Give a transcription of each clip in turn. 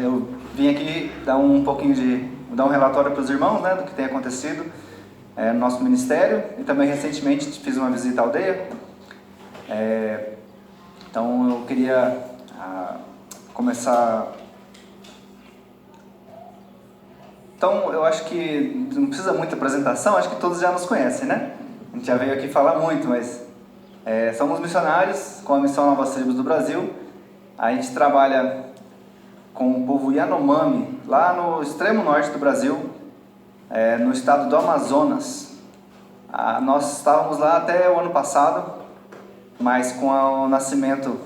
Eu vim aqui dar dar um relatório para os irmãos, né, do que tem acontecido no nosso ministério, e também recentemente fiz uma visita à aldeia. Então eu queria começar. Então eu acho que não precisa muita apresentação, acho que todos já nos conhecem, né? A gente já veio aqui falar muito, mas somos missionários com a Missão Novas Tribos do Brasil. A gente trabalha com o povo Yanomami, lá no extremo norte do Brasil, no estado do Amazonas. Nós estávamos lá até o ano passado, mas com o nascimento,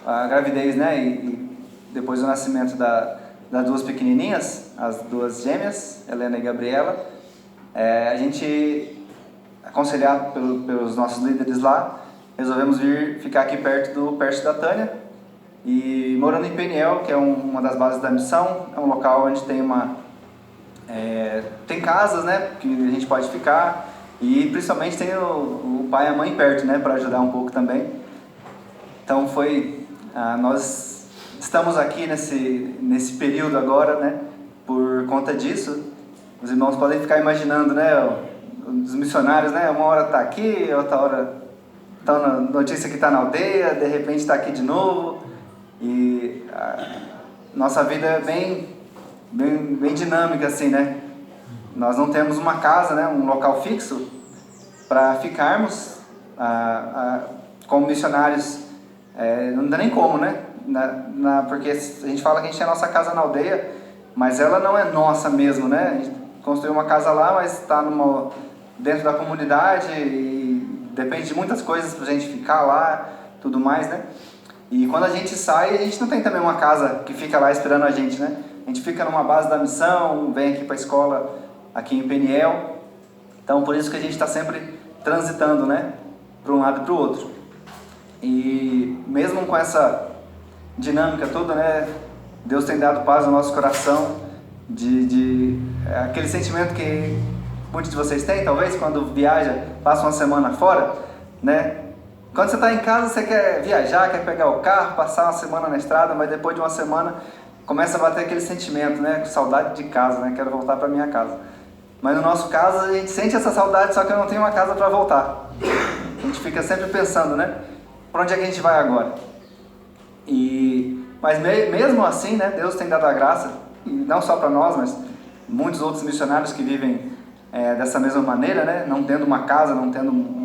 a gravidez, né, e depois o nascimento das duas pequenininhas, as duas gêmeas, Helena e Gabriela, a gente, aconselhado pelos nossos líderes lá, resolvemos vir ficar aqui perto da Tânia. E morando em Peniel, que é uma das bases da missão, é um local onde tem casas, né, que a gente pode ficar, e principalmente tem o pai e a mãe perto, né, para ajudar um pouco também. Então nós estamos aqui nesse período agora, né, por conta disso. Os irmãos podem ficar imaginando, né, os missionários, né, uma hora está aqui, outra hora está na notícia que está na aldeia, de repente está aqui de novo. E nossa vida é bem dinâmica assim, né? Nós não temos uma casa, né, um local fixo para ficarmos como missionários. Não dá nem como, né? Porque a gente fala que a gente tem a nossa casa na aldeia, mas ela não é nossa mesmo, né? A gente construiu uma casa lá, mas está dentro da comunidade e depende de muitas coisas para a gente ficar lá, tudo mais, né? E quando a gente sai, a gente não tem também uma casa que fica lá esperando a gente, né? A gente fica numa base da missão, vem aqui para a escola, aqui em Peniel. Então, por isso que a gente está sempre transitando, né? Para um lado e para o outro. E mesmo com essa dinâmica toda, né? Deus tem dado paz no nosso coração, aquele sentimento que muitos de vocês têm, talvez, quando viaja, passa uma semana fora, né? Quando você está em casa, você quer viajar, quer pegar o carro, passar uma semana na estrada, mas depois de uma semana começa a bater aquele sentimento, né? Saudade de casa, né? Quero voltar para minha casa. Mas no nosso caso, a gente sente essa saudade, só que eu não tenho uma casa para voltar. A gente fica sempre pensando, né? Para onde é que a gente vai agora? Mas mesmo assim, né? Deus tem dado a graça, e não só para nós, mas muitos outros missionários que vivem dessa mesma maneira, né? Não tendo uma casa, não tendo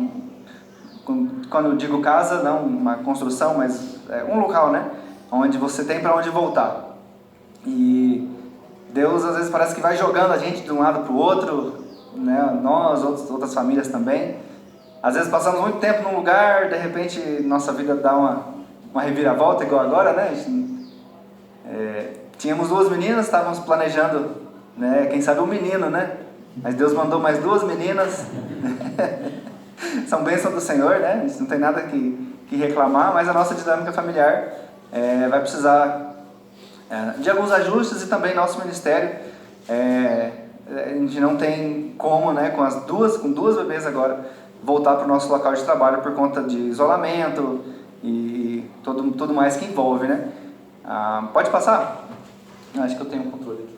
quando eu digo casa, não uma construção, mas um local, né? Onde você tem para onde voltar. E Deus às vezes parece que vai jogando a gente de um lado para o outro, né? Nós, outras famílias também. Às vezes passamos muito tempo num lugar, de repente nossa vida dá uma reviravolta, igual agora, né? Tínhamos duas meninas, estávamos planejando, né? Quem sabe um menino, né? Mas Deus mandou mais duas meninas. São bênçãos do Senhor, né? A gente não tem nada que reclamar, mas a nossa dinâmica familiar vai precisar de alguns ajustes, e também nosso ministério. A gente não tem como, né, com duas bebês agora, voltar para o nosso local de trabalho por conta de isolamento e tudo mais que envolve, né? Pode passar? Acho que eu tenho um controle aqui.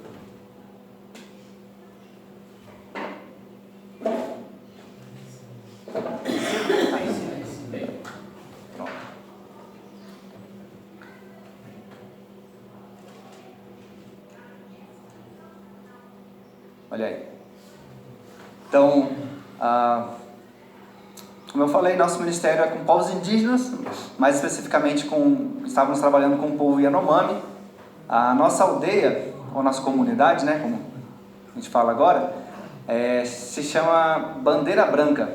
Olha aí. Então, como eu falei, nosso ministério é com povos indígenas, mais especificamente estávamos trabalhando com o povo Yanomami. A nossa aldeia, ou nossa comunidade, né, como a gente fala agora, se chama Bandeira Branca.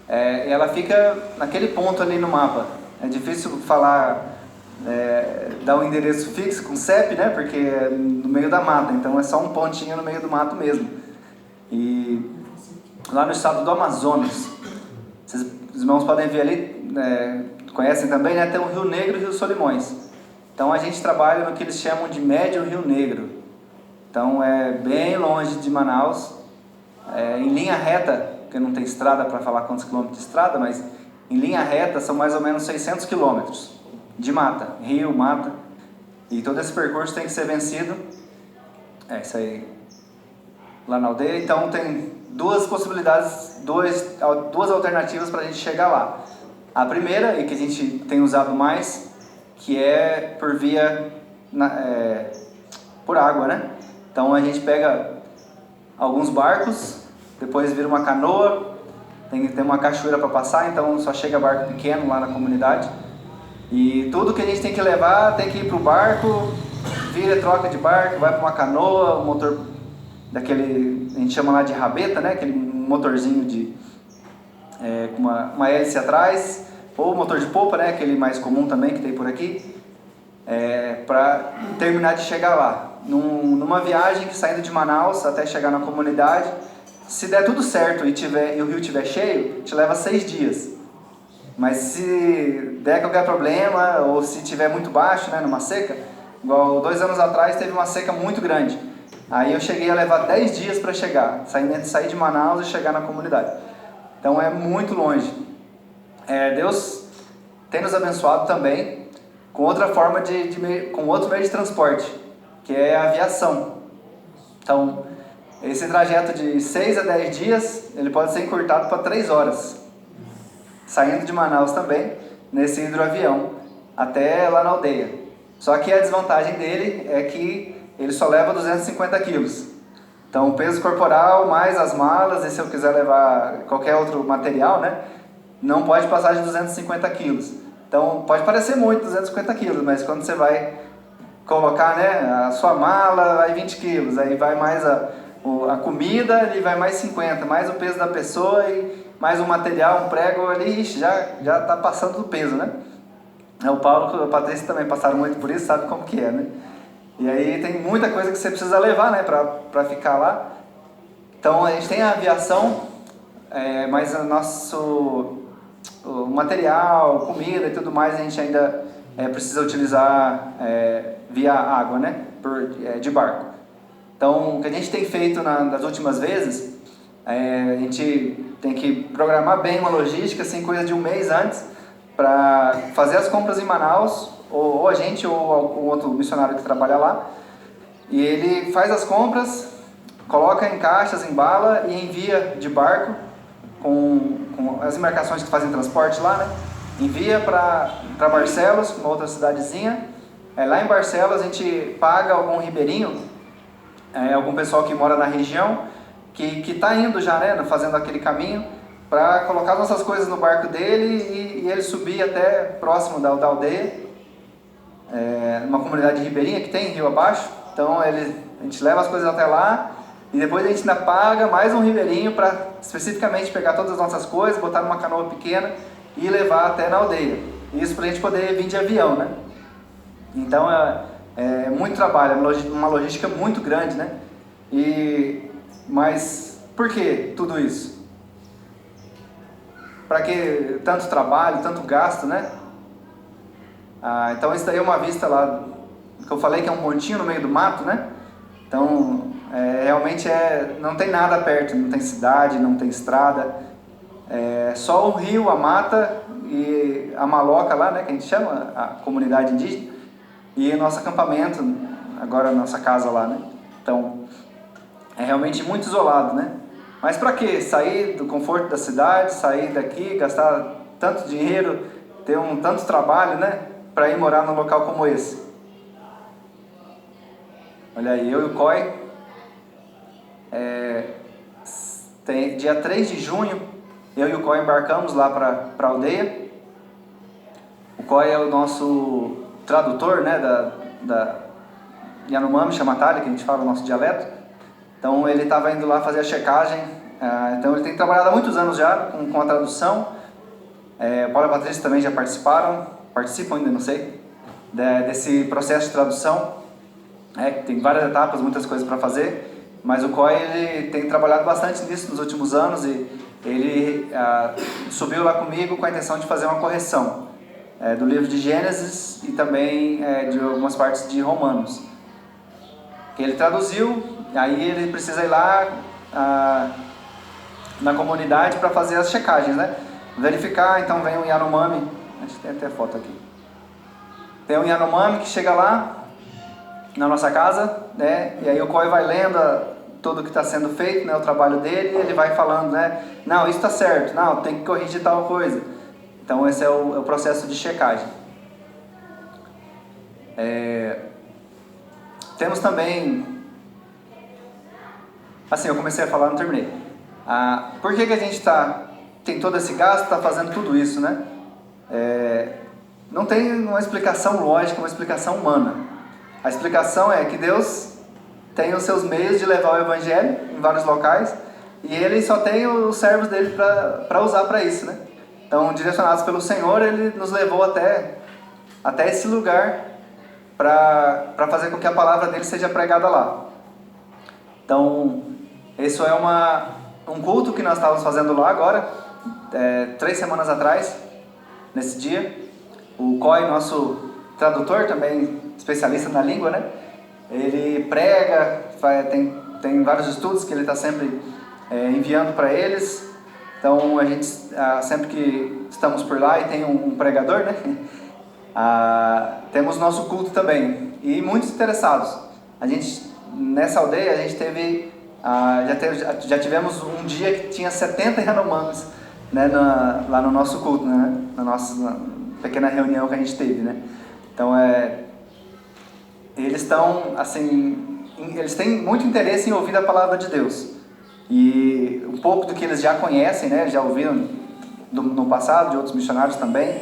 Ela fica naquele ponto ali no mapa. É difícil falar, dar um endereço fixo com CEP, né? Porque é no meio da mata, então é só um pontinho no meio do mato mesmo. E lá no estado do Amazonas, os irmãos podem ver ali, conhecem também, né? Tem o Rio Negro e o Rio Solimões. Então a gente trabalha no que eles chamam de Médio Rio Negro. Então é bem longe de Manaus, em linha reta, porque não tem estrada para falar quantos quilômetros de estrada, mas em linha reta são mais ou menos 600 quilômetros de mata, rio, mata. E todo esse percurso tem que ser vencido. É isso aí, lá na aldeia. Então tem duas possibilidades, duas alternativas para a gente chegar lá. A primeira, e que a gente tem usado mais, que é por via por água, né? Então a gente pega alguns barcos, depois vira uma canoa, tem que ter uma cachoeira para passar, então só chega barco pequeno lá na comunidade. E tudo que a gente tem que levar tem que ir para o barco, vira, troca de barco, vai para uma canoa, um motor daquele, a gente chama lá de rabeta, né? Aquele motorzinho com uma hélice atrás, ou motor de polpa, né? Aquele mais comum também que tem por aqui, para terminar de chegar lá. Numa viagem saindo de Manaus até chegar na comunidade, se der tudo certo e o rio estiver cheio, te leva 6 dias. Mas se der qualquer problema, ou se estiver muito baixo, né, numa seca, igual 2 anos atrás teve uma seca muito grande. Aí eu cheguei a levar 10 dias para chegar, sair de Manaus e chegar na comunidade. Então é muito longe. Deus tem nos abençoado também com outra forma com outro meio de transporte, que é a aviação. Então, esse trajeto de 6 a 10 dias, ele pode ser encurtado para 3 horas. Saindo de Manaus também, nesse hidroavião, até lá na aldeia. Só que a desvantagem dele é que ele só leva 250 quilos. Então, o peso corporal mais as malas, e se eu quiser levar qualquer outro material, né, não pode passar de 250 quilos. Então, pode parecer muito, 250 quilos, mas quando você vai colocar, né, a sua mala, vai 20 quilos, aí vai mais a comida, ele vai mais 50, mais o peso da pessoa e mais um material, um prego ali, já está passando do peso, né? O Paulo e a Patrícia também passaram muito por isso, sabe como que é, né? E aí tem muita coisa que você precisa levar, né, para ficar lá. Então a gente tem a aviação, mas o material, comida e tudo mais a gente ainda precisa utilizar via água, né, de barco. Então o que a gente tem feito nas últimas vezes, a gente tem que programar bem uma logística, assim, coisa de um mês antes, para fazer as compras em Manaus, ou a gente ou algum outro missionário que trabalha lá, e ele faz as compras, coloca em caixas, embala e envia de barco com as embarcações que fazem transporte lá, né? Envia para Barcelos, uma outra cidadezinha. Lá em Barcelos a gente paga algum ribeirinho, algum pessoal que mora na região, que está indo já, né, fazendo aquele caminho, para colocar nossas coisas no barco dele e ele subir até próximo da aldeia, uma comunidade ribeirinha que tem rio abaixo. Então a gente leva as coisas até lá e depois a gente ainda paga mais um ribeirinho para especificamente pegar todas as nossas coisas, botar numa canoa pequena e levar até na aldeia. Isso para a gente poder vir de avião, né? Então é muito trabalho, uma logística muito grande, né? Mas por que tudo isso? Para que tanto trabalho, tanto gasto, né? Então isso daí é uma vista lá, que eu falei que é um pontinho no meio do mato, né? Então realmente não tem nada perto, não tem cidade, não tem estrada, só o rio, a mata e a maloca lá, né, que a gente chama, a comunidade indígena, e o nosso acampamento, agora a nossa casa lá, né? Então é realmente muito isolado, né? Mas para que sair do conforto da cidade, sair daqui, gastar tanto dinheiro, ter tanto trabalho, né, para ir morar num local como esse? Olha aí, eu e o Coy, dia 3 de junho, eu e o Coy embarcamos lá para a aldeia. O Coy é o nosso tradutor, né, da Yanomami, Xamatalha, que a gente fala o nosso dialeto. Então ele estava indo lá fazer a checagem, então ele tem trabalhado há muitos anos já com a tradução. O Paulo e a Patrícia também já participam ainda, não sei, desse processo de tradução. Tem várias etapas, muitas coisas para fazer, mas o Coy ele tem trabalhado bastante nisso nos últimos anos e ele subiu lá comigo com a intenção de fazer uma correção do livro de Gênesis e também de algumas partes de Romanos, que ele traduziu. Aí ele precisa ir lá na comunidade para fazer as checagens, né? Verificar. Então vem um Yanomami, a gente tem até foto aqui, tem um Yanomami que chega lá na nossa casa, né? E aí o COI vai lendo tudo o que está sendo feito, né? O trabalho dele, e ele vai falando, né? Não, isso está certo, não, tem que corrigir tal coisa. Então esse é o processo de checagem. Temos também, assim, eu comecei a falar, não terminei. Por que a gente tem todo esse gasto, está fazendo tudo isso, né? Não tem uma explicação lógica, uma explicação humana. A explicação é que Deus tem os seus meios de levar o Evangelho em vários locais e Ele só tem os servos dele para usar para isso, né? Então, direcionados pelo Senhor, Ele nos levou até esse lugar para fazer com que a palavra dele seja pregada lá. Então, isso é um culto que nós estávamos fazendo lá agora, 3 semanas atrás, nesse dia. O COI, nosso tradutor, também especialista na língua, né? Ele prega, tem vários estudos que ele está sempre enviando para eles. Então, a gente, sempre que estamos por lá e tem um pregador, né? Temos nosso culto também. E muitos interessados. Nessa aldeia, a gente teve... já tivemos um dia que tinha 70 Yanomamis, né, lá no nosso culto, né? Na nossa pequena reunião que a gente teve, né? Então, eles estão, assim, eles têm muito interesse em ouvir a palavra de Deus. E um pouco do que eles já conhecem, né? Já ouviram no passado, de outros missionários também.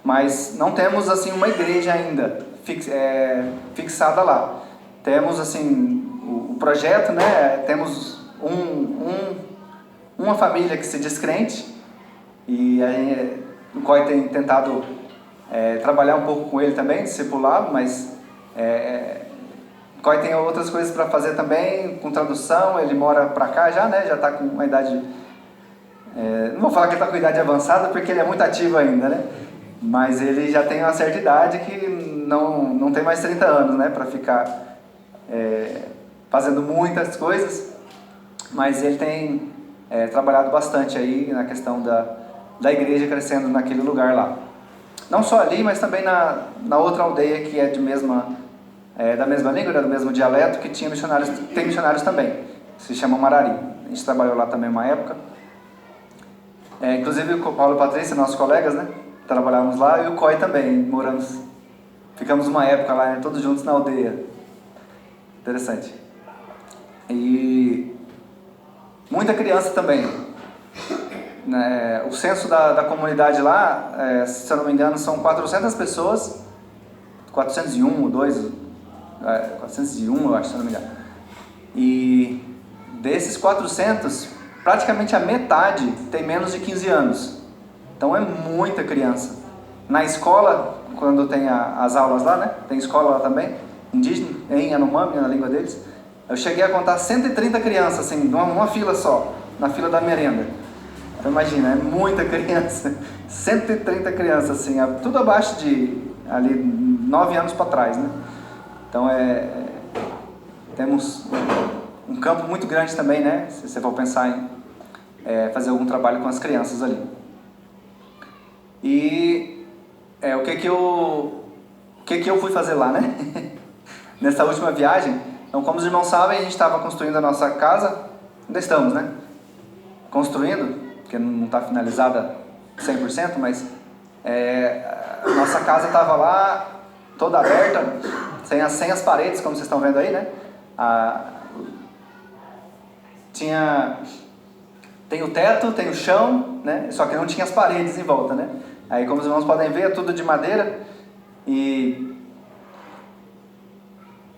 Mas não temos, assim, uma igreja ainda fixada lá. Temos, assim, o projeto, né? Temos uma família que se diz crente. E aí o COI tem tentado trabalhar um pouco com ele também, discipulado, mas o COI tem outras coisas para fazer também, com tradução. Ele mora para cá já, né? Já está com uma idade... não vou falar que ele está com idade avançada, porque ele é muito ativo ainda, né? Mas ele já tem uma certa idade que não tem mais 30 anos, né? Para ficar fazendo muitas coisas. Mas ele tem trabalhado bastante aí na questão da igreja crescendo naquele lugar lá. Não só ali, mas também na outra aldeia que é da mesma língua, do mesmo dialeto, que tem missionários também. Se chama Marari. A gente trabalhou lá também uma época. Inclusive o Paulo e a Patrícia, nossos colegas, né? Trabalhávamos lá, e o COI também, ficamos uma época lá, né, todos juntos na aldeia. Interessante. E muita criança também. O censo da comunidade lá, se eu não me engano, são 400 pessoas, 401 ou 2, 401 eu acho, se eu não me engano. E desses 400, praticamente a metade tem menos de 15 anos. Então é muita criança. Na escola, quando tem as aulas lá, né? Tem escola lá também, indígena, em Yanomami, na língua deles. Eu cheguei a contar 130 crianças, assim, numa fila só, na fila da merenda. Então imagina, é muita criança. 130 crianças, assim, tudo abaixo de ali 9 anos para trás, né? Então temos um campo muito grande também, né? Se você for pensar em fazer algum trabalho com as crianças ali. E o que eu fui fazer lá, né? Nessa última viagem. Então, como os irmãos sabem, a gente estava construindo a nossa casa. Ainda estamos, né? Construindo, porque não está finalizada 100%, mas a nossa casa estava lá, toda aberta, sem as paredes, como vocês estão vendo aí, né? Tem o teto, tem o chão, né? Só que não tinha as paredes em volta, né? Aí, como os irmãos podem ver, é tudo de madeira. E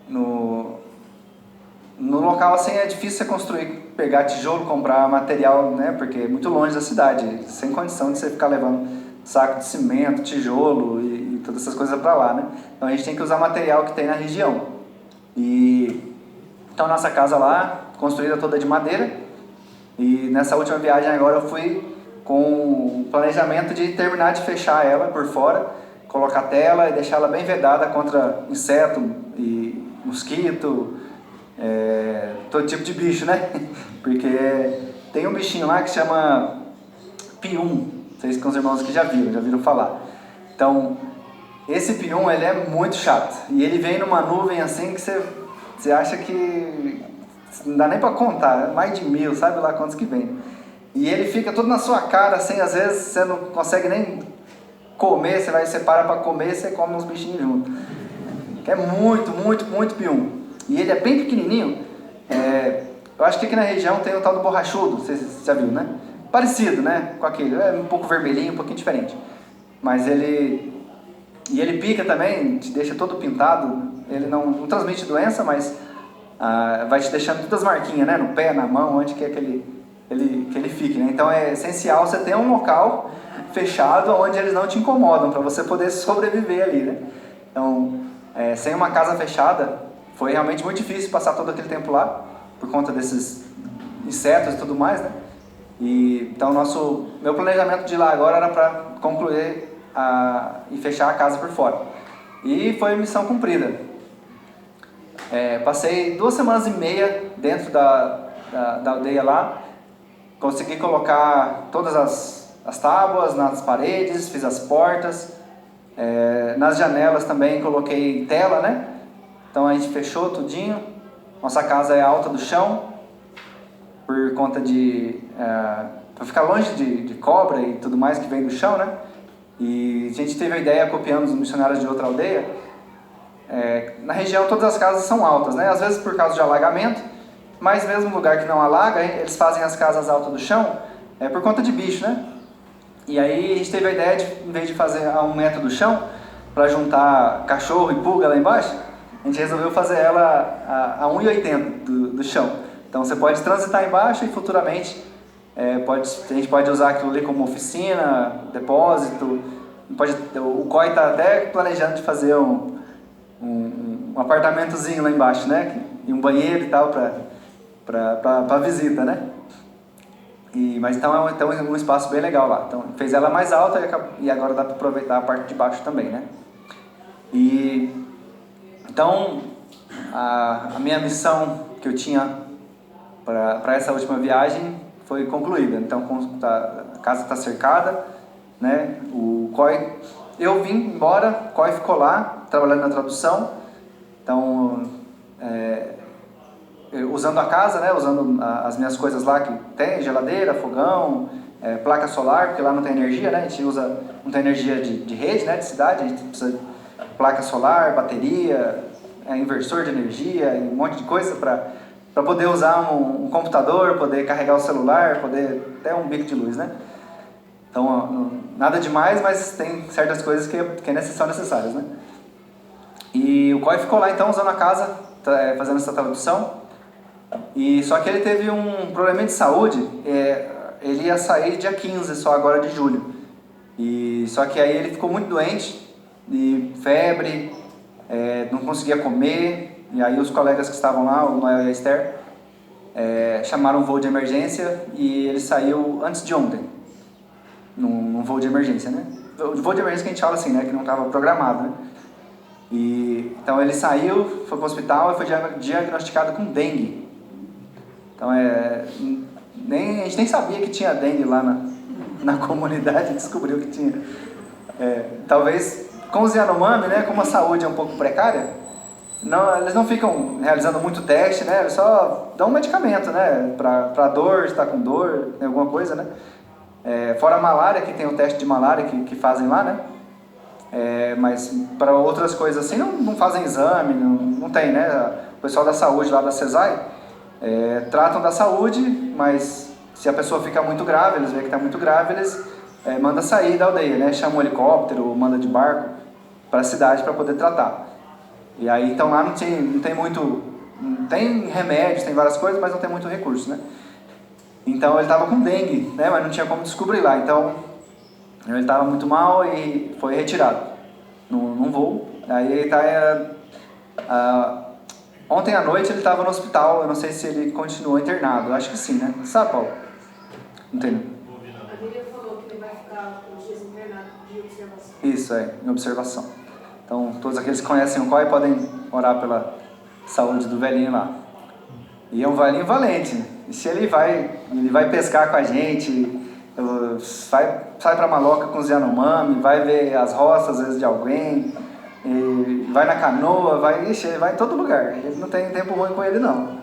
no local assim é difícil você construir, pegar tijolo, comprar material, né? Porque é muito longe da cidade, sem condição de você ficar levando saco de cimento, tijolo e todas essas coisas para lá, né? Então a gente tem que usar material que tem na região. Então nossa casa lá, construída toda de madeira. E nessa última viagem agora eu fui com o planejamento de terminar de fechar ela por fora, colocar tela e deixar ela bem vedada contra inseto e mosquito, todo tipo de bicho, né? Porque tem um bichinho lá que chama pium, não sei se os irmãos aqui já viram falar. Então, Esse pium, ele é muito chato. E ele vem numa nuvem assim que você acha que não dá nem pra contar, é mais de 1000, sabe lá quantos que vem. E ele fica todo na sua cara, assim, às vezes você não consegue nem comer, você para pra comer e você come uns bichinhos junto. Que é muito pium. E ele é bem pequenininho. Eu acho que aqui na região tem o tal do borrachudo, você já viu, né? Parecido, né? Com aquele, é um pouco vermelhinho, um pouquinho diferente. Mas ele pica também, te deixa todo pintado. Ele não transmite doença, mas vai te deixando todas as marquinhas, né? No pé, na mão, onde quer que ele fique, né? Então é essencial você ter um local fechado onde eles não te incomodam, para você poder sobreviver ali, né? Então, sem uma casa fechada, foi realmente muito difícil passar todo aquele tempo lá, por conta desses insetos e tudo mais, né? Então meu planejamento de ir lá agora era para concluir e fechar a casa por fora. E foi missão cumprida. Passei 2 semanas e meia dentro da aldeia lá, consegui colocar todas as tábuas nas paredes, fiz as portas, nas janelas também coloquei tela, né? Então a gente fechou tudinho. Nossa casa é alta do chão, por conta para ficar longe de cobra e tudo mais que vem do chão, né? E a gente teve a ideia, copiando os missionários de outra aldeia. Na região todas as casas são altas, né? Às vezes por causa de alagamento, mas mesmo no lugar que não alaga, eles fazem as casas altas do chão por conta de bicho, né? E aí a gente teve a ideia de, em vez de fazer a 1 metro do chão, para juntar cachorro e pulga lá embaixo, a gente resolveu fazer ela a 1,80 do chão. Então você pode transitar embaixo e futuramente a gente pode usar aquilo ali como oficina, depósito. O COI está até planejando de fazer um apartamentozinho lá embaixo, né? E um banheiro e tal para visita, né? Mas então é um espaço bem legal lá. Então fez ela mais alta e agora dá para aproveitar a parte de baixo também, né? Então a minha missão que eu tinha para essa última viagem foi concluída. Então a casa está cercada, né? O COI, eu vim embora, o COI ficou lá trabalhando na tradução. Então usando a casa, né? Usando as minhas coisas lá que tem, geladeira, fogão, placa solar, porque lá não tem energia, né? A gente não tem energia de rede, né? De cidade, a gente precisa de placa solar, bateria, inversor de energia e um monte de coisa para poder usar um computador, poder carregar o celular, poder até um bico de luz, né? Então, nada demais, mas tem certas coisas que são necessárias, né? E o COI ficou lá então usando a casa, fazendo essa tradução. Só que ele teve um problema de saúde. Ele ia sair dia 15 só agora de julho. Só que aí ele ficou muito doente, e febre, não conseguia comer. E aí os colegas que estavam lá, o Noel e a Esther, chamaram um voo de emergência e ele saiu antes de ontem, num voo de emergência, né? O voo de emergência que a gente fala assim, né? Que não estava programado, né? Então ele saiu, foi para o hospital e foi diagnosticado com dengue. Então a gente nem sabia que tinha dengue lá na comunidade, descobriu que tinha. Talvez com os Yanomami, né? Como a saúde é um pouco precária, eles não ficam realizando muito teste, né? Eles só dão um medicamento, né? Para dor, se está com dor, alguma coisa, né? Fora a malária, que tem o teste de malária que fazem lá, né? Mas para outras coisas assim não fazem exame, não tem, né? O pessoal da saúde lá da CESAI tratam da saúde, mas se a pessoa fica muito grave, eles veem que está muito grave, eles mandam sair da aldeia, né? Chama um helicóptero, manda de barco para a cidade para poder tratar. E aí então lá não tem muito, tem remédios, tem várias coisas, mas não tem muito recurso, né? Então ele estava com dengue, né? Mas não tinha como descobrir lá. Então ele estava muito mal e foi retirado num voo. Aí ele ontem à noite ele estava no hospital. Eu não sei se ele continuou internado. Eu acho que sim, né? Sabe, Paulo? Não tem. A Miriam falou que ele vai ficar uns dias internado de observação. Isso, em observação. Então todos aqueles que conhecem o COI podem orar pela saúde do velhinho lá. E é um velhinho valente, né? E se ele vai pescar com a gente, sai para Maloca com os Yanomami, vai ver as roças às vezes de alguém, vai na canoa, vai em todo lugar. Ele não tem tempo ruim com ele não.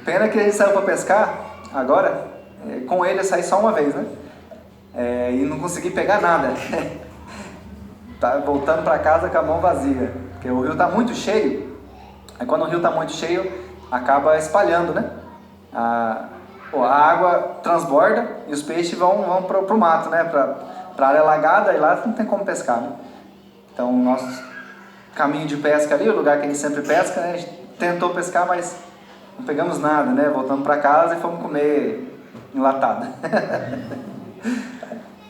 Pena que ele saiu para pescar agora, com ele eu saí só uma vez, né? E não consegui pegar nada. Tá voltando para casa com a mão vazia, porque o rio está muito cheio. Aí quando o rio está muito cheio, acaba espalhando, né? A água transborda e os peixes vão para o mato, né? Para a área alagada, e lá não tem como pescar, né? Então o nosso caminho de pesca ali, o lugar que a gente sempre pesca, né? A gente tentou pescar, mas não pegamos nada, né? Voltamos para casa e fomos comer enlatado.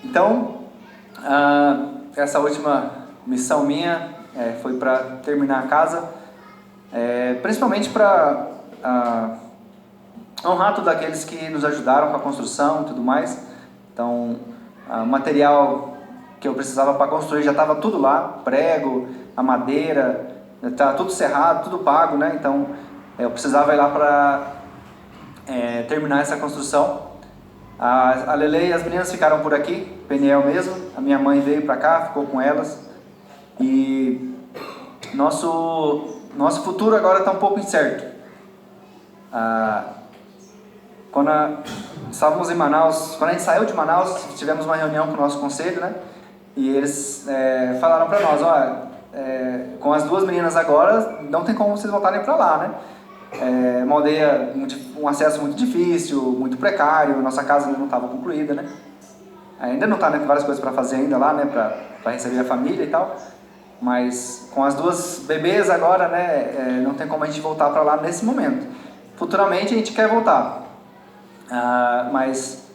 Então, essa última missão minha foi para terminar a casa, principalmente para honrar todos aqueles que nos ajudaram com a construção e tudo mais. Então, o material que eu precisava para construir já estava tudo lá, prego, a madeira, está tudo cerrado, tudo pago, né? Então, eu precisava ir lá para terminar essa construção. A Lele e as meninas ficaram por aqui, Peniel mesmo. A minha mãe veio para cá, ficou com elas. E nosso futuro agora está um pouco incerto. Quando estávamos em Manaus, quando a gente saiu de Manaus, tivemos uma reunião com o nosso conselho, né? E eles falaram para nós, com as duas meninas agora, não tem como vocês voltarem para lá, né? Uma aldeia, um acesso muito difícil, muito precário, nossa casa ainda não estava concluída, né? Ainda não está, né? Tem várias coisas para fazer ainda lá, né? Para receber a família e tal. Mas com as duas bebês agora, né? Não tem como a gente voltar para lá nesse momento. Futuramente a gente quer voltar. Mas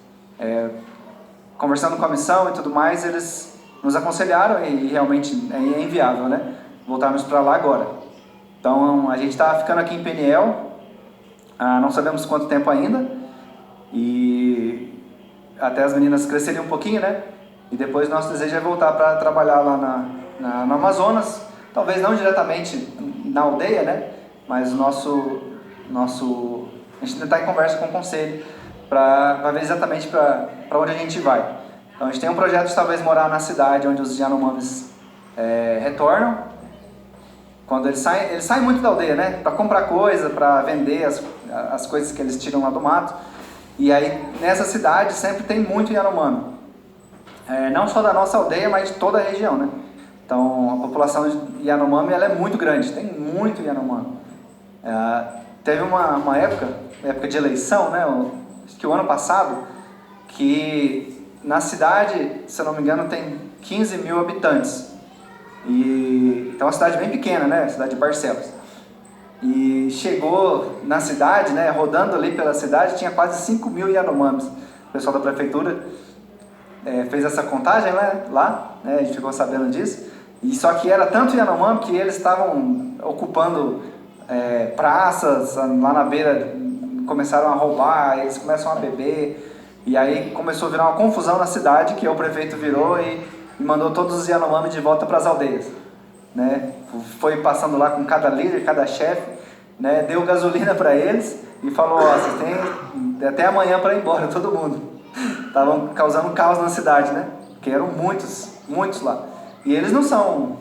conversando com a missão e tudo mais, eles nos aconselharam e realmente é inviável, né? Voltarmos para lá agora. Então a gente está ficando aqui em Peniel, não sabemos quanto tempo ainda, e até as meninas crescerem um pouquinho, né? E depois nosso desejo é voltar para trabalhar lá no Amazonas, talvez não diretamente na aldeia, né? Mas a gente está em conversa com o conselho para ver exatamente para onde a gente vai. Então a gente tem um projeto de talvez morar na cidade onde os Yanomamis retornam. Quando eles saem muito da aldeia, né? Para comprar coisa, para vender as coisas que eles tiram lá do mato. E aí, nessa cidade, sempre tem muito Yanomami. Não só da nossa aldeia, mas de toda a região, né? Então, a população de Yanomami, ela é muito grande, tem muito Yanomami. Teve uma época de eleição, né? Acho que o ano passado, que na cidade, se eu não me engano, tem 15 mil habitantes. Então é uma cidade bem pequena, né? Cidade de Barcelos. E chegou na cidade, né? Rodando ali pela cidade, tinha quase 5 mil Yanomamis. O pessoal da prefeitura fez essa contagem, né? Lá, né? A gente ficou sabendo disso. E só que era tanto Yanomami que eles estavam ocupando praças lá na beira, começaram a roubar, eles começam a beber. E aí começou a virar uma confusão na cidade, que o prefeito virou e mandou todos os Yanomami de volta para as aldeias, né? Foi passando lá com cada líder, cada chefe, né? Deu gasolina para eles e falou, vocês têm até amanhã para ir embora, todo mundo. Estavam causando caos na cidade, né? Porque eram muitos lá. E eles não são,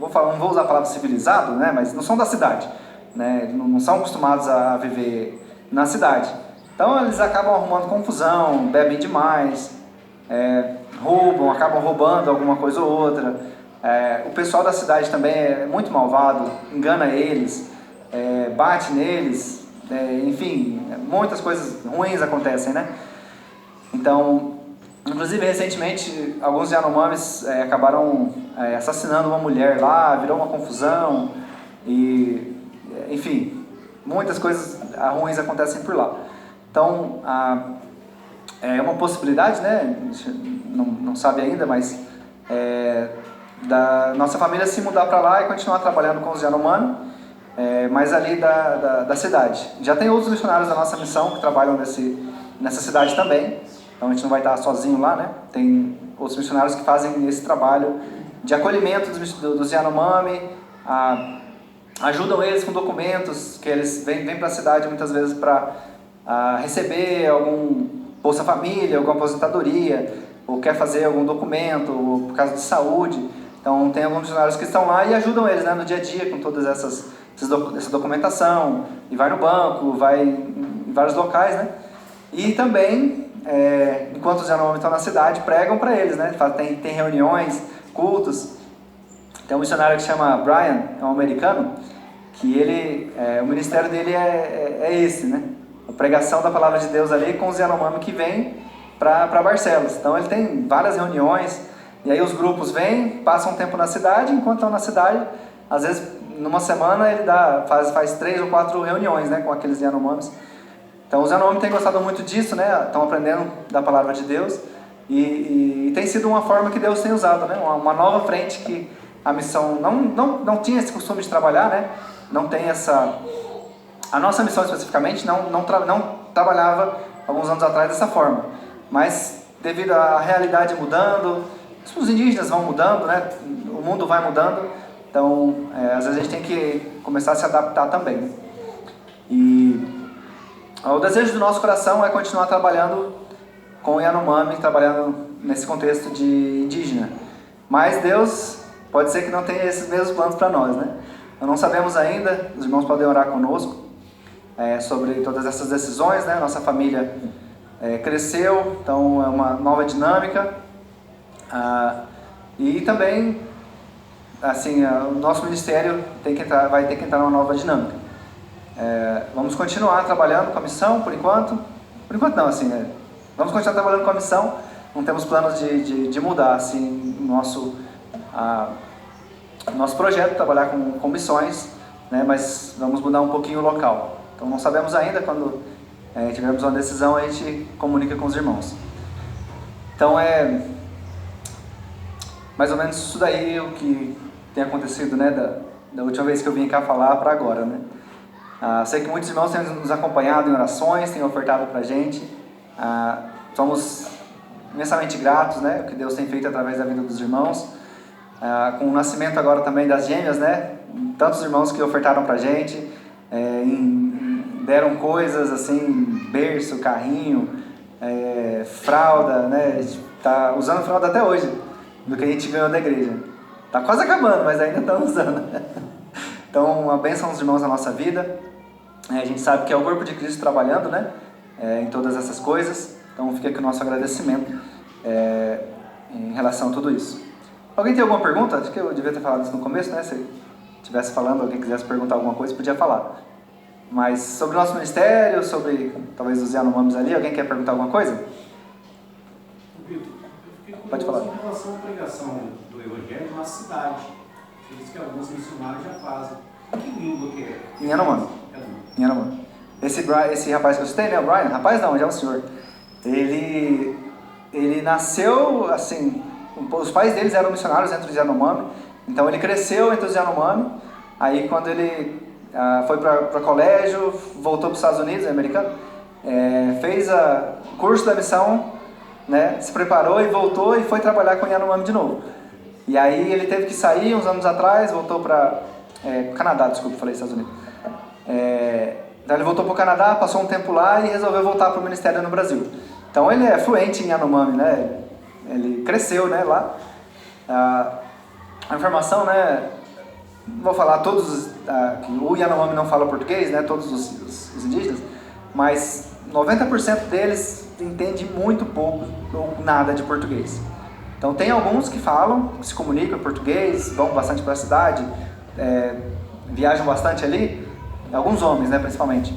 não vou usar a palavra civilizado, né? Mas não são da cidade, né? Não são acostumados a viver na cidade. Então eles acabam arrumando confusão, bebem demais, acabam roubando alguma coisa ou outra. O pessoal da cidade também é muito malvado, engana eles, bate neles, enfim, muitas coisas ruins acontecem, né? Então, inclusive recentemente, alguns Yanomamis acabaram assassinando uma mulher lá, virou uma confusão, e enfim, muitas coisas ruins acontecem por lá. Então, é uma possibilidade, né? A gente não sabe ainda, mas da nossa família se mudar para lá e continuar trabalhando com os Yanomami, mas ali da cidade. Já tem outros missionários da nossa missão que trabalham nessa cidade também, então a gente não vai estar sozinho lá, né? Tem outros missionários que fazem esse trabalho de acolhimento dos Yanomami, ajudam eles com documentos, que eles vêm para a cidade muitas vezes para receber Bolsa Família, alguma aposentadoria, ou quer fazer algum documento, ou por causa de saúde. Então tem alguns missionários que estão lá e ajudam eles, né, no dia a dia com todas essa documentação, e vai no banco, vai em vários locais, né? E também, enquanto os Yanomami estão na cidade, pregam para eles, né? Tem reuniões, cultos. Tem um missionário que chama Brian, é um americano, que o ministério dele é esse, né? A pregação da palavra de Deus ali com os Yanomami que vêm para Barcelos. Então ele tem várias reuniões, e aí os grupos vêm, passam um tempo na cidade, enquanto estão na cidade, às vezes numa semana ele faz 3 ou 4 reuniões, né, com aqueles Yanomamis. Então os Yanomami têm gostado muito disso, né? Estão aprendendo da palavra de Deus, e tem sido uma forma que Deus tem usado, né? Uma nova frente que a missão não tinha esse costume de trabalhar, né? Não tem essa... A nossa missão especificamente não trabalhava alguns anos atrás dessa forma, mas devido à realidade mudando, os indígenas vão mudando, né? O mundo vai mudando, então às vezes a gente tem que começar a se adaptar também. E o desejo do nosso coração é continuar trabalhando com o Yanomami, trabalhando nesse contexto de indígena, mas Deus pode ser que não tenha esses mesmos planos para nós, né? Nós não sabemos ainda, os irmãos podem orar conosco sobre todas essas decisões, né? Nossa família cresceu, então é uma nova dinâmica, e também, assim, o nosso ministério vai ter que entrar numa nova dinâmica. Vamos continuar trabalhando com a missão por enquanto não, assim, vamos continuar trabalhando com a missão, não temos planos de mudar, assim, nosso projeto, trabalhar com missões, né? Mas vamos mudar um pouquinho o local. Então não sabemos ainda, quando tivermos uma decisão a gente comunica com os irmãos. Então mais ou menos isso daí o que tem acontecido, né, da última vez que eu vim cá falar para agora, né? Sei que muitos irmãos têm nos acompanhado em orações, têm ofertado para a gente. Somos imensamente gratos, né, o que Deus tem feito através da vida dos irmãos. Com o nascimento agora também das gêmeas, né? Tantos irmãos que ofertaram pra gente, deram coisas assim, berço, carrinho, fralda, né? A gente tá usando fralda até hoje, do que a gente ganhou da igreja. Tá quase acabando, mas ainda estamos usando. Então, uma bênção aos irmãos na nossa vida. A gente sabe que é o corpo de Cristo trabalhando, né? Em todas essas coisas. Então, fica aqui o nosso agradecimento em relação a tudo isso. Alguém tem alguma pergunta? Acho que eu devia ter falado isso no começo, né? Se estivesse falando, alguém quisesse perguntar alguma coisa, podia falar. Mas sobre o nosso ministério, sobre talvez os Yanomamis ali, alguém quer perguntar alguma coisa? Pode falar. Em relação à pregação do Evangelho na cidade, eles que alguns missionários já fazem. Que língua que é? Em Yanomami. Em Yanomami. Esse rapaz que eu citei, né? O Brian? Rapaz não, já é um senhor. Ele nasceu assim... Os pais deles eram missionários entre os Yanomami, então ele cresceu entre os Yanomami. Aí quando ele foi para colégio, voltou para os Estados Unidos, é americano, fez o curso da missão, né, se preparou e voltou e foi trabalhar com o Yanomami de novo. E aí ele teve que sair uns anos atrás, voltou para Canadá, desculpa, falei Estados Unidos. Então ele voltou para o Canadá, passou um tempo lá e resolveu voltar para o ministério no Brasil. Então ele é fluente em Yanomami, né? Ele cresceu, né, lá. A informação, né, não vou falar todos, que o Yanomami não fala português, né, todos os indígenas, mas 90% deles entendem muito pouco ou nada de português. Então tem alguns que falam, que se comunicam em português, vão bastante para a cidade, viajam bastante ali, alguns homens, né, principalmente,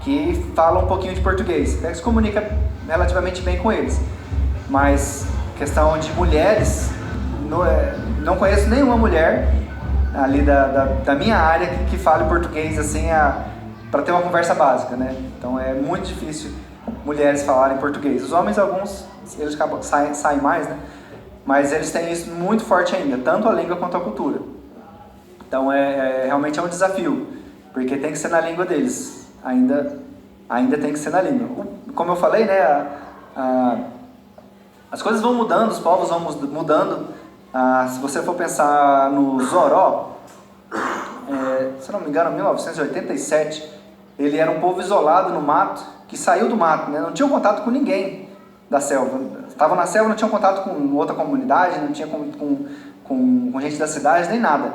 que falam um pouquinho de português, até que se comunica relativamente bem com eles. Mas questão de mulheres, não conheço nenhuma mulher ali da minha área que fale português assim para ter uma conversa básica, né? Então é muito difícil mulheres falarem português. Os homens, alguns, eles saem mais, né? Mas eles têm isso muito forte ainda, tanto a língua quanto a cultura. Então realmente é um desafio, porque tem que ser na língua deles, ainda tem que ser na língua. Como eu falei, né? As coisas vão mudando, os povos vão mudando. Se você for pensar no Zoró, se não me engano, em 1987, ele era um povo isolado no mato, que saiu do mato, né? Não tinha contato com ninguém. da selva. Estavam na selva, não tinham contato com outra comunidade, não tinha com gente da cidade, nem nada.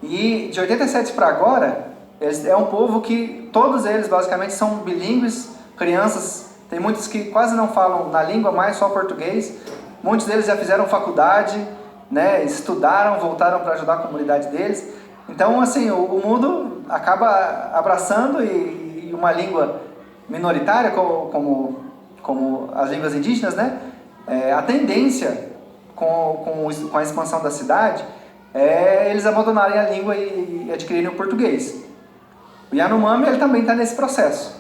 E de 87 para agora, é um povo que todos eles basicamente são bilíngues, crianças, tem muitos que quase não falam na língua, mais só português. Muitos deles já fizeram faculdade, né, estudaram, voltaram para ajudar a comunidade deles. Então, assim, o mundo acaba abraçando e uma língua minoritária, como as línguas indígenas, né? A tendência com a expansão da cidade é eles abandonarem a língua e adquirirem o português. O Yanomami, ele também está nesse processo,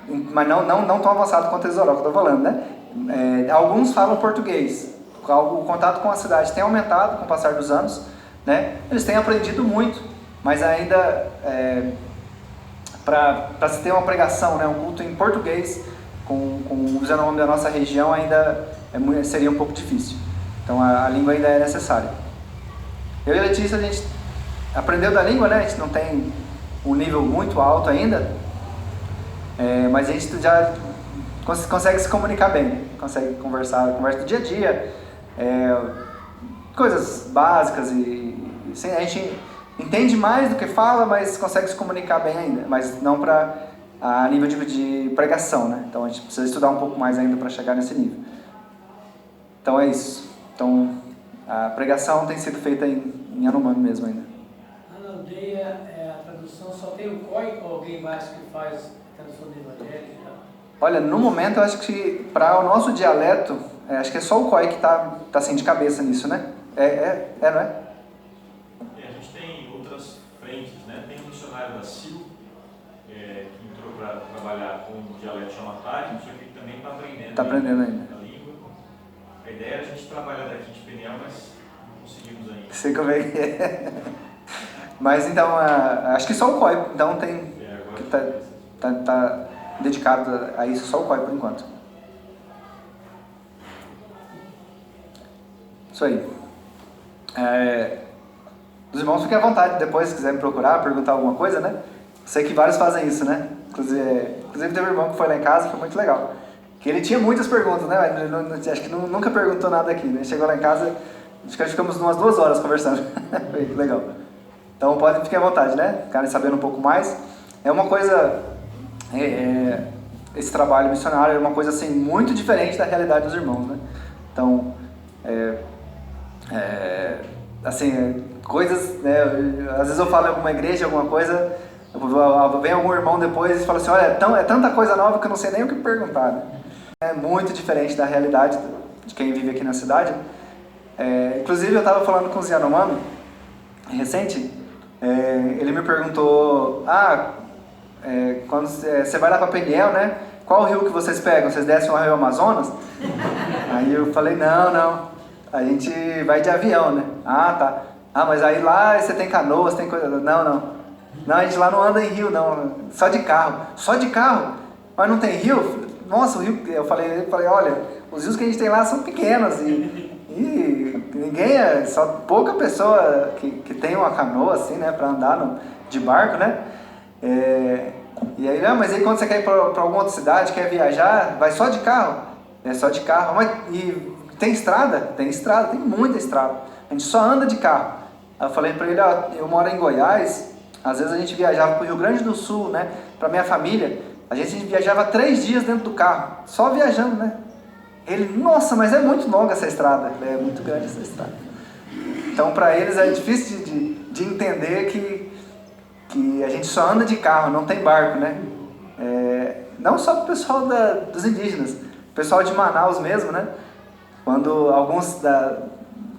mas não tão avançado quanto o Exoró, que eu estou falando, né? Alguns falam português, o contato com a cidade tem aumentado com o passar dos anos, né? Eles têm aprendido muito, mas ainda para se ter uma pregação, né, um culto em português com os Yanomami da nossa região ainda seria um pouco difícil. Então a língua ainda é necessária. Eu e a Letícia, a gente aprendeu da língua, né? A gente não tem um nível muito alto ainda, mas a gente já consegue se comunicar bem, consegue conversa do dia a dia, coisas básicas sim, a gente entende mais do que fala, mas consegue se comunicar bem ainda, mas não a nível de pregação, né? Então a gente precisa estudar um pouco mais ainda para chegar nesse nível. Então é isso. Então a pregação tem sido feita em Yanomami mesmo ainda. Na aldeia, a tradução só tem o COI ou alguém mais que faz a tradução do evangelho? Olha, no momento eu acho que para o nosso dialeto, acho que é só o COI que está assim de cabeça nisso, né? Não é? A gente tem outras frentes, né? Tem um missionário da CIL, que entrou para trabalhar com o dialeto chamatário, só que também está aprendendo. Está aprendendo ainda. A língua. A ideia era a gente trabalhar daqui de Peniel, mas não conseguimos ainda. Sei como é que é. Mas então, acho que só o COI, então tem que tá dedicado a isso, só o COI por enquanto. Isso aí. Os irmãos fiquem à vontade depois, se quiserem procurar, perguntar alguma coisa, né? Sei que vários fazem isso, né? Inclusive teve um irmão que foi lá em casa, foi muito legal. Que ele tinha muitas perguntas, né? Acho que nunca perguntou nada aqui, né? Chegou lá em casa, acho que ficamos umas 2 horas conversando. Foi legal. Então podem ficar à vontade, né? Ficarem sabendo um pouco mais. É uma coisa... esse trabalho missionário é uma coisa assim muito diferente da realidade dos irmãos, né? Então, assim, coisas, né? Às vezes eu falo em alguma igreja, alguma coisa, vem algum irmão depois e fala assim, olha, é tanta coisa nova que eu não sei nem o que perguntar, né? É muito diferente da realidade de quem vive aqui na cidade. Inclusive eu estava falando com o Yanomami recente, ele me perguntou, quando você vai lá para Peniel, né? Qual rio que vocês pegam? Vocês descem o rio Amazonas? Aí eu falei, não, a gente vai de avião, né? Tá. Mas aí lá você tem canoas, tem coisa... Não, a gente lá não anda em rio, não, só de carro. Só de carro? Mas não tem rio? Nossa, o rio... Eu falei, olha, os rios que a gente tem lá são pequenos e ninguém, só pouca pessoa que tem uma canoa assim, né, para andar de barco, né? E aí, mas aí quando você quer ir para alguma outra cidade, quer viajar, vai só de carro? É só de carro. Mas tem estrada? Tem estrada, tem muita estrada. A gente só anda de carro. Aí eu falei para ele, eu moro em Goiás, às vezes a gente viajava para o Rio Grande do Sul, né, para minha família, a gente viajava 3 dias dentro do carro, só viajando, né? Ele, nossa, mas é muito longa essa estrada, é muito grande essa estrada. Então para eles é difícil de entender que a gente só anda de carro, não tem barco, né? Não só o pessoal dos indígenas, o pessoal de Manaus mesmo, né? Quando alguns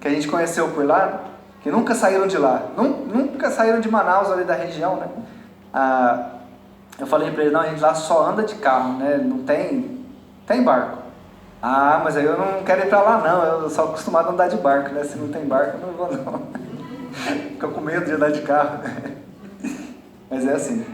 que a gente conheceu por lá, que nunca saíram de lá, nunca saíram de Manaus ali da região, né? Eu falei para ele, não, a gente lá só anda de carro, né? Não tem barco. Mas aí eu não quero ir para lá não, eu sou acostumado a andar de barco, né? Se não tem barco eu não vou não. Fica com medo de andar de carro. Mas é assim.